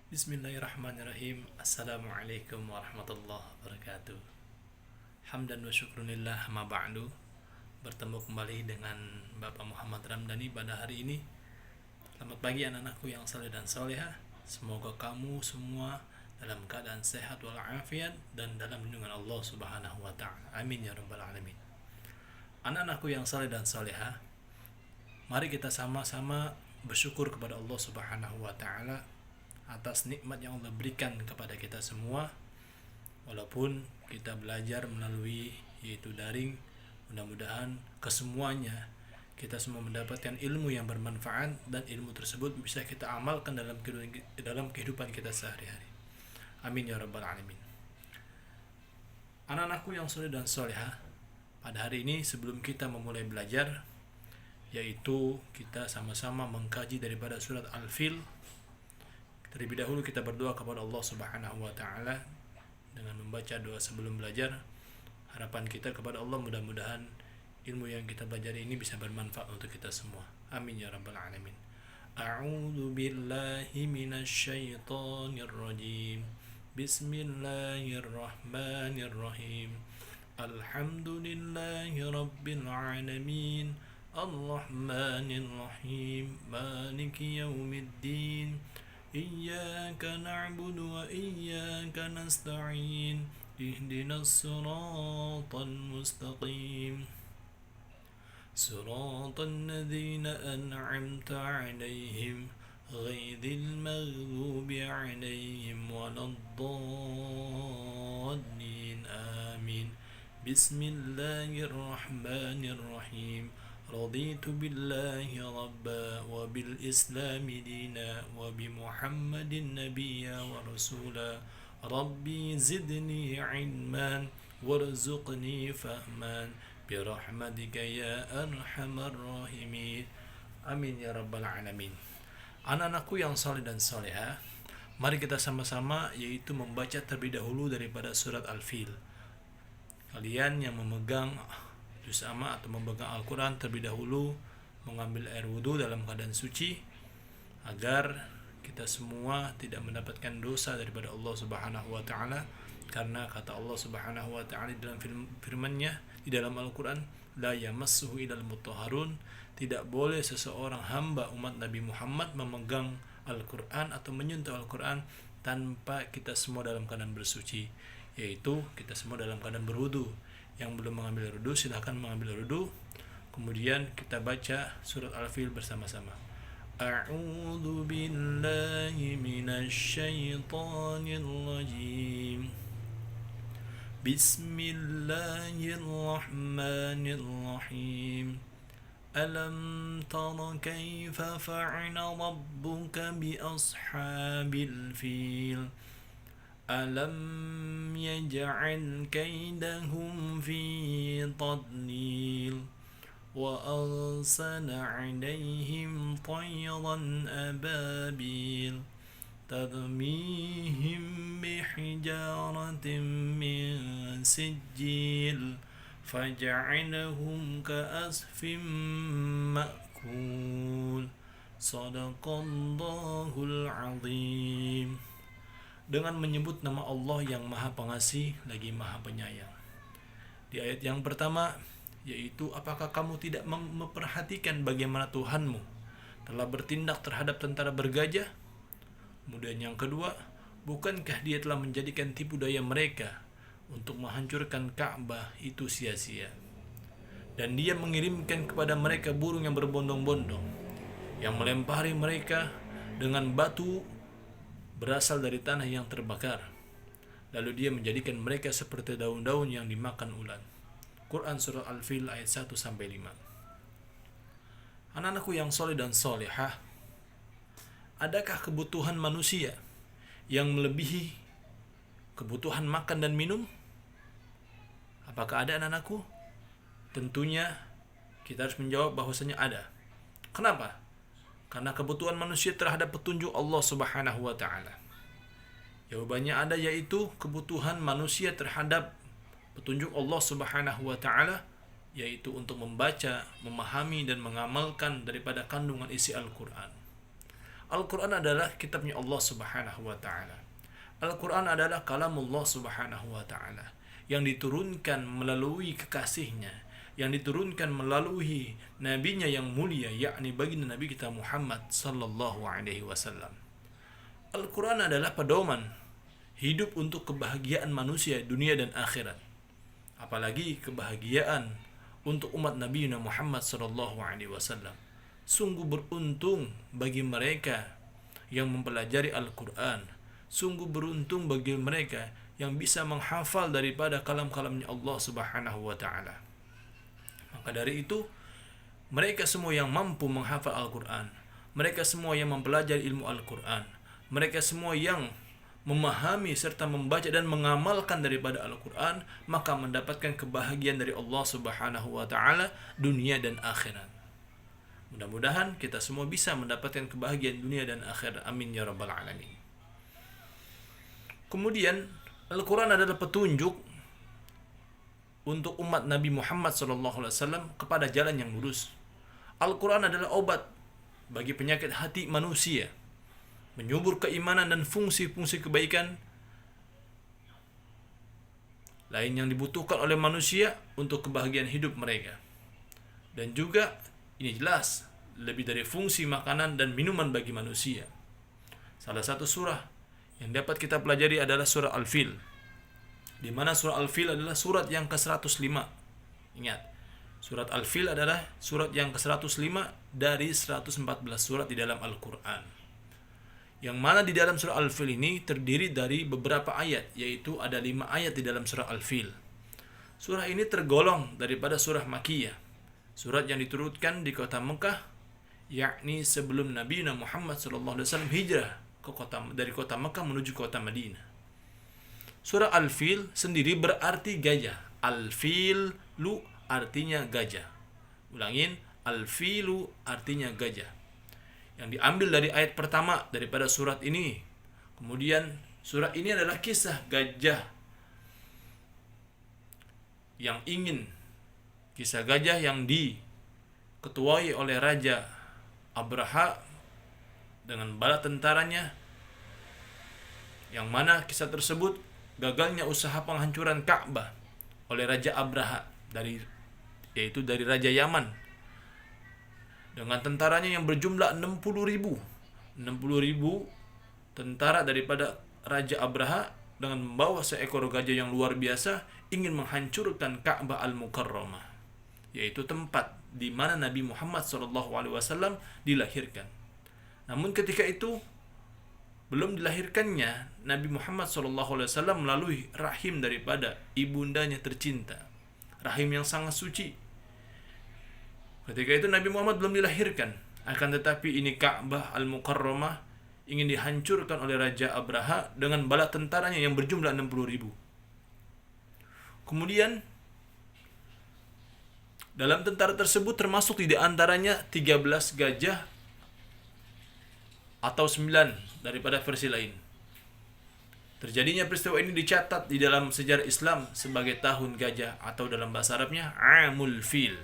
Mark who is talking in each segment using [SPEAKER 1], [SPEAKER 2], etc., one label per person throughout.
[SPEAKER 1] Bismillahirrahmanirrahim. Assalamualaikum warahmatullahi wabarakatuh. Hamdan wa syukrunillah ma ba'du. Bertemu kembali dengan Bapak Muhammad Ramdhani pada hari ini. Selamat pagi anak-anakku yang saleh dan salehah. Semoga kamu semua dalam keadaan sehat walafiat dan dalam lindungan Allah Subhanahu wa taala. Amin ya rabbal alamin. Anak-anakku yang saleh dan salehah, mari kita sama-sama bersyukur kepada Allah Subhanahu wa taala atas nikmat yang Allah berikan kepada kita semua. Walaupun kita belajar melalui yaitu daring, mudah-mudahan kesemuanya kita semua mendapatkan ilmu yang bermanfaat dan ilmu tersebut bisa kita amalkan dalam kehidupan kita sehari-hari. Amin ya rabbal alamin. Anak-anakku yang saleh dan salehah, pada hari ini sebelum kita memulai belajar, yaitu kita sama-sama mengkaji daripada surat Al-Fil. Terlebih dahulu kita berdoa kepada Allah Subhanahu wa taala dengan membaca doa sebelum belajar. Harapan kita kepada Allah mudah-mudahan ilmu yang kita belajar ini bisa bermanfaat untuk kita semua. Amin ya rabbal alamin. A'udzu billahi minasy syaithanir rajim. Bismillahirrahmanirrahim. Alhamdulillahi rabbil alamin. Ar-Rahmanir Rahim. Maliki yaumiddin. إياك نعبد وإياك نستعين اهدنا الصراط المستقيم صراط الذين أنعمت عليهم غير المغضوب عليهم ولا الضالين آمين بسم الله الرحمن الرحيم رضيت بالله ربا وبالإسلام دينا وبمحمد نبيا ورسولا ربي زدني علما وارزقني فهما برحمتك يا أرحم الراحمين Amin ya rabbal alamin. Anak-anakku yang saleh dan salehah, mari kita sama-sama yaitu membaca terlebih dahulu daripada surat Al-Fil. Kalian yang memegang juz amma atau memegang Al-Quran terlebih dahulu mengambil air wudhu dalam keadaan suci agar kita semua tidak mendapatkan dosa daripada Allah Subhanahu wa taala, karena kata Allah Subhanahu wa taala dalam firman-Nya di dalam Al-Quran, la yamassuhu illal mutahharun, tidak boleh seseorang hamba umat Nabi Muhammad memegang Al-Quran atau menyentuh Al-Quran tanpa kita semua dalam keadaan bersuci, yaitu kita semua dalam keadaan berwudu. Yang belum mengambil wudu silahkan mengambil wudu. Kemudian kita baca surat Al-Fil bersama-sama. A'udzu billahi minasy syaithanir rajim. Bismillahirrahmanirrahim. Alam tara kaifa fa'ala rabbuka bi ashabil fil. ألم يجعل كيدهم في تضليل وأرسل عليهم طيرا أبابيل ترميهم بحجارة من سجيل فجعلهم كأسف مأكول صدق الله العظيم. Dengan menyebut nama Allah yang Maha Pengasih lagi Maha Penyayang. Di ayat yang pertama, yaitu apakah kamu tidak memperhatikan bagaimana Tuhanmu telah bertindak terhadap tentara bergajah? Kemudian yang kedua, bukankah Dia telah menjadikan tipu daya mereka untuk menghancurkan Ka'bah itu sia-sia? Dan Dia mengirimkan kepada mereka burung yang berbondong-bondong yang melempari mereka dengan batu berasal dari tanah yang terbakar. Lalu Dia menjadikan mereka seperti daun-daun yang dimakan ulat. Quran surah Al-Fil ayat 1-5. Anak-anakku yang soleh dan solehah, adakah kebutuhan manusia yang melebihi kebutuhan makan dan minum? Apakah ada anak-anakku? Tentunya kita harus menjawab bahwasanya ada. Kenapa? Karena kebutuhan manusia terhadap petunjuk Allah Subhanahu wa taala. Jawabannya ada, yaitu kebutuhan manusia terhadap petunjuk Allah Subhanahu wa taala, yaitu untuk membaca, memahami dan mengamalkan daripada kandungan isi Al-Qur'an. Al-Quran adalah kitabnya Allah Subhanahu wa ta'ala. Al-Quran adalah kalamullah Subhanahu wa ta'ala yang diturunkan melalui kekasihnya, yang diturunkan melalui nabinya yang mulia, yakni baginda Nabi kita Muhammad sallallahu alaihi wasallam. Al-Quran adalah pedoman hidup untuk kebahagiaan manusia dunia dan akhirat. Apalagi kebahagiaan untuk umat Nabi Muhammad sallallahu alaihi wasallam. Sungguh beruntung bagi mereka yang mempelajari Al-Quran. Sungguh beruntung bagi mereka yang bisa menghafal daripada kalam-kalamnya Allah Subhanahu wa ta'ala. Maka dari itu, mereka semua yang mampu menghafal Al-Quran, mereka semua yang mempelajari ilmu Al-Quran, mereka semua yang memahami serta membaca dan mengamalkan daripada Al-Quran, maka mendapatkan kebahagiaan dari Allah Subhanahu wa ta'ala dunia dan akhirat. Mudah-mudahan kita semua bisa mendapatkan kebahagiaan dunia dan akhirat. Amin ya rabbal alamin. Kemudian Al-Quran adalah petunjuk untuk umat Nabi Muhammad SAW kepada jalan yang lurus. Al-Quran adalah obat bagi penyakit hati manusia, menyubur keimanan dan fungsi-fungsi kebaikan lain yang dibutuhkan oleh manusia untuk kebahagiaan hidup mereka. Dan juga ini jelas lebih dari fungsi makanan dan minuman bagi manusia. Salah satu surah yang dapat kita pelajari adalah surah Al-Fil, di mana surah Al-Fil adalah surat yang ke-105. Ingat, surat Al-Fil adalah surat yang ke-105 dari 114 surat di dalam Al-Quran. Yang mana di dalam surah Al-Fil ini terdiri dari beberapa ayat, yaitu ada 5 ayat di dalam surah Al-Fil. Surah ini tergolong daripada surah Makkiyah, surat yang diturunkan di kota Mekah, yakni sebelum Nabi Muhammad SAW hijrah dari kota Mekah menuju kota Madinah. Surah Al-Fil sendiri berarti gajah. Al-Filu artinya gajah. Ulangin, Al-Filu artinya gajah. Yang diambil dari ayat pertama daripada surat ini. Kemudian surat ini adalah kisah gajah kisah gajah yang diketuai oleh Raja Abraha dengan bala tentaranya, yang mana kisah tersebut gagalnya usaha penghancuran Ka'bah oleh Raja Abraha yaitu dari Raja Yaman dengan tentaranya yang berjumlah 60.000 tentara daripada Raja Abraha dengan membawa seekor gajah yang luar biasa ingin menghancurkan Ka'bah Al-Mukarramah, yaitu tempat di mana Nabi Muhammad SAW dilahirkan. Namun ketika itu belum dilahirkannya Nabi Muhammad SAW melalui rahim daripada ibundanya tercinta, rahim yang sangat suci. Ketika itu Nabi Muhammad belum dilahirkan, akan tetapi ini Ka'bah Al-Mukarramah ingin dihancurkan oleh Raja Abraha dengan bala tentaranya yang berjumlah 60.000. Kemudian dalam tentara tersebut termasuk di antaranya 13 gajah atau 9 daripada versi lain. Terjadinya peristiwa ini dicatat di dalam sejarah Islam sebagai tahun gajah atau dalam bahasa Arabnya Amul Fil.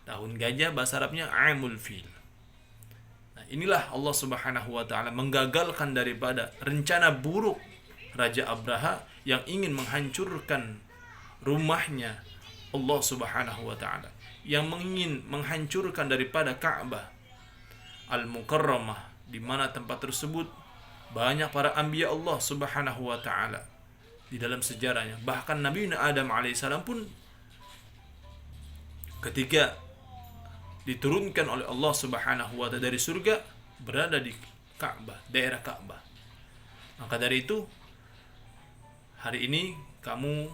[SPEAKER 1] Tahun gajah bahasa Arabnya Amul Fil. Nah, inilah Allah Subhanahu wa taala menggagalkan daripada rencana buruk Raja Abraha yang ingin menghancurkan rumahnya Allah Subhanahu wa taala, yang ingin menghancurkan daripada Ka'bah Al-Mukarramah, di mana tempat tersebut banyak para anbiya Allah Subhanahu wa taala di dalam sejarahnya. Bahkan Nabi Adam alaihissalam pun ketika diturunkan oleh Allah Subhanahu wa taala dari surga berada di Ka'bah, daerah Ka'bah. Maka dari itu hari ini kamu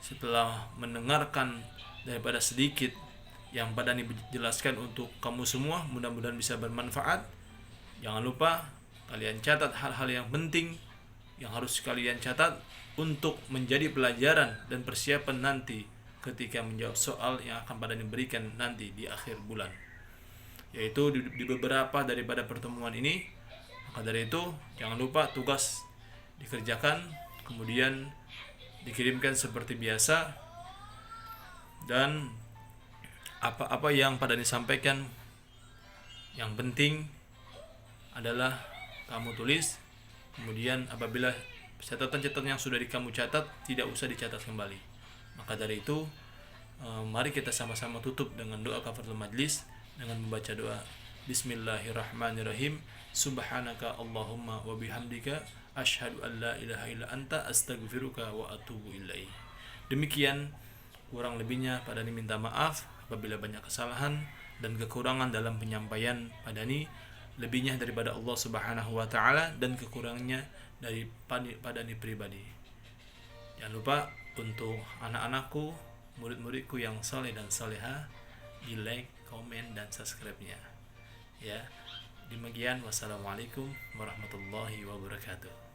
[SPEAKER 1] setelah mendengarkan daripada sedikit yang pada ini dijelaskan untuk kamu semua, mudah-mudahan bisa bermanfaat. Jangan lupa kalian catat hal-hal yang penting yang harus kalian catat untuk menjadi pelajaran dan persiapan nanti ketika menjawab soal yang akan pada diberikan nanti di akhir bulan, yaitu di beberapa daripada pertemuan ini. Maka dari itu jangan lupa tugas dikerjakan, kemudian dikirimkan seperti biasa, dan apa-apa yang pada disampaikan yang penting adalah kamu tulis, kemudian apabila catatan-catatan yang sudah kamu catat tidak usah dicatat kembali. Maka dari itu, mari kita sama-sama tutup dengan doa kafaratul majlis dengan membaca doa Bismillahirrahmanirrahim. Subhanaka Allahumma wa bihamdika asyhadu an la ilaha illa anta astaghfiruka wa atubu ilaih. Demikian kurang lebihnya Padani minta maaf apabila banyak kesalahan dan kekurangan dalam penyampaian Padani, lebihnya daripada Allah Subhanahu wa taala dan kekurangannya dari Padani pribadi. Jangan lupa untuk anak-anakku, murid-muridku yang saleh dan saleha, di like, komen dan subscribe-nya. Ya. Demikian, wassalamualaikum warahmatullahi wabarakatuh.